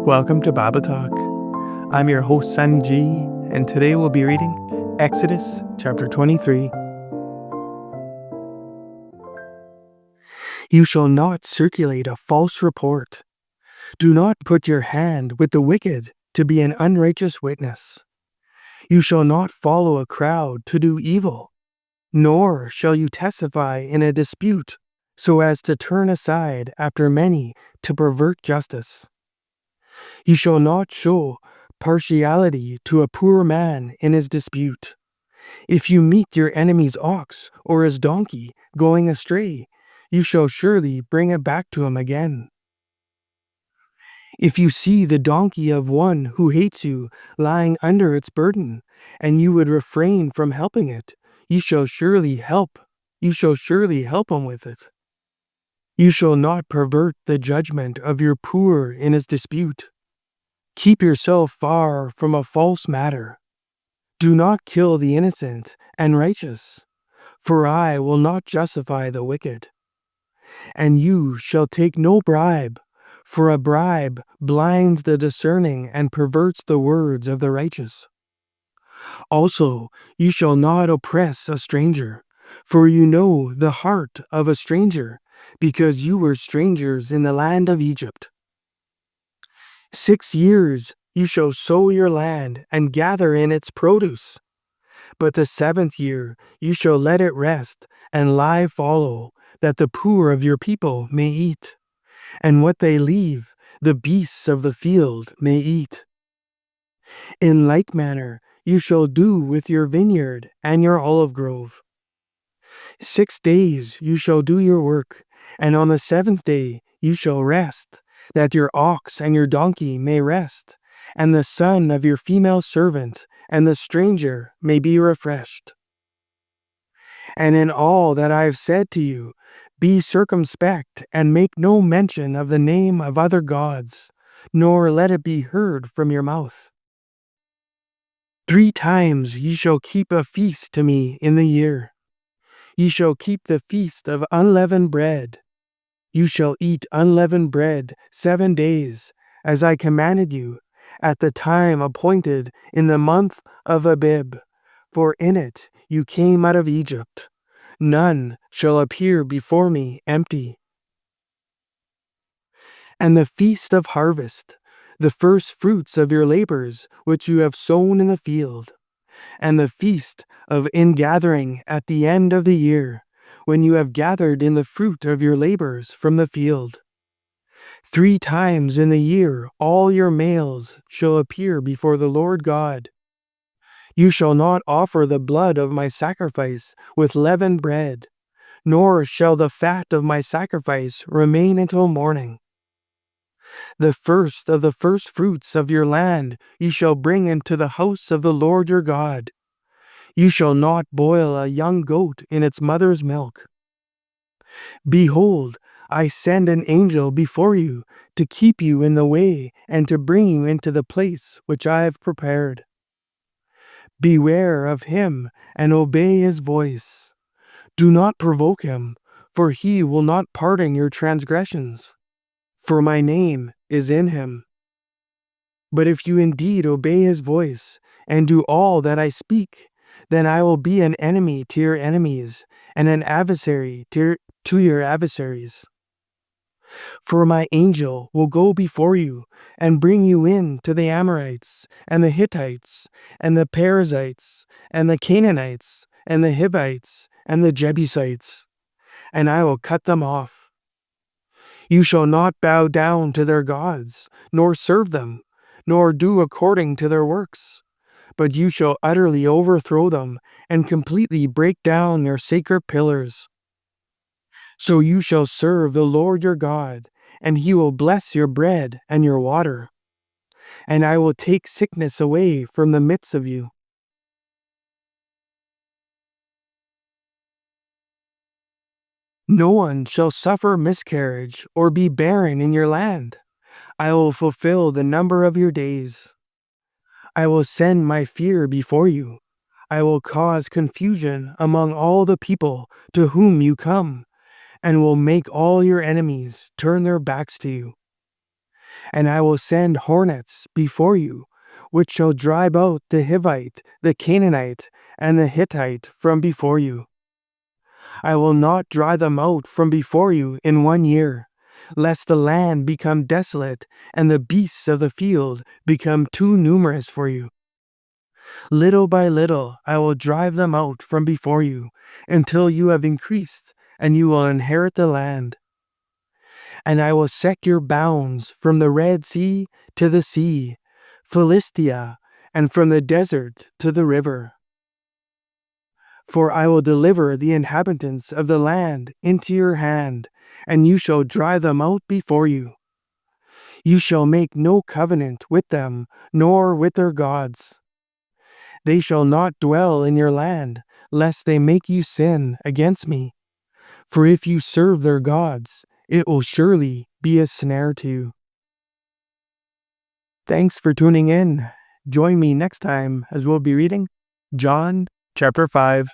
Welcome to Bible Talk. I'm your host, Sonny G, and today we'll be reading Exodus chapter 23. You shall not circulate a false report. Do not put your hand with the wicked to be an unrighteous witness. You shall not follow a crowd to do evil, nor shall you testify in a dispute so as to turn aside after many to pervert justice. You shall not show partiality to a poor man in his dispute. If you meet your enemy's ox or his donkey going astray, you shall surely bring it back to him again. If you see the donkey of one who hates you lying under its burden, and you would refrain from helping it, you shall surely help him with it. You shall not pervert the judgment of your poor in his dispute. Keep yourself far from a false matter. Do not kill the innocent and righteous, for I will not justify the wicked. And you shall take no bribe, for a bribe blinds the discerning and perverts the words of the righteous. Also, you shall not oppress a stranger, for you know the heart of a stranger, because you were strangers in the land of Egypt. 6 years you shall sow your land and gather in its produce. But the 7th year you shall let it rest and lie fallow, that the poor of your people may eat, and what they leave the beasts of the field may eat. In like manner you shall do with your vineyard and your olive grove. 6 days you shall do your work, and on the 7th day you shall rest, that your ox and your donkey may rest, and the son of your female servant and the stranger may be refreshed. And in all that I have said to you, be circumspect, and make no mention of the name of other gods, nor let it be heard from your mouth. 3 times ye shall keep a feast to me in the year. Ye shall keep the feast of unleavened bread. You shall eat unleavened bread 7 days, as I commanded you, at the time appointed in the month of Abib, for in it you came out of Egypt. None shall appear before me empty. And the feast of harvest, the first fruits of your labors which you have sown in the field, and the feast of ingathering at the end of the year, when you have gathered in the fruit of your labors from the field. 3 times in the year all your males shall appear before the Lord God. You shall not offer the blood of my sacrifice with leavened bread, nor shall the fat of my sacrifice remain until morning. The first of the first fruits of your land you shall bring into the house of the Lord your God. You shall not boil a young goat in its mother's milk. Behold, I send an angel before you to keep you in the way and to bring you into the place which I have prepared. Beware of him and obey his voice. Do not provoke him, for he will not pardon your transgressions, for my name is in him. But if you indeed obey his voice and do all that I speak, then I will be an enemy to your enemies and an adversary to your adversaries. For my angel will go before you and bring you in to the Amorites and the Hittites and the Perizzites and the Canaanites and the Hivites and the Jebusites, and I will cut them off. You shall not bow down to their gods, nor serve them, nor do according to their works, but you shall utterly overthrow them and completely break down their sacred pillars. So you shall serve the Lord your God, and he will bless your bread and your water, and I will take sickness away from the midst of you. No one shall suffer miscarriage or be barren in your land. I will fulfill the number of your days. I will send my fear before you. I will cause confusion among all the people to whom you come, and will make all your enemies turn their backs to you. And I will send hornets before you, which shall drive out the Hivite, the Canaanite, and the Hittite from before you. I will not drive them out from before you in 1 year, lest the land become desolate and the beasts of the field become too numerous for you. Little by little I will drive them out from before you, until you have increased, and you will inherit the land. And I will set your bounds from the Red Sea to the sea, Philistia, and from the desert to the river. For I will deliver the inhabitants of the land into your hand, and you shall drive them out before you. You shall make no covenant with them, nor with their gods. They shall not dwell in your land, lest they make you sin against me. For if you serve their gods, it will surely be a snare to you. Thanks for tuning in. Join me next time as we'll be reading John chapter 5.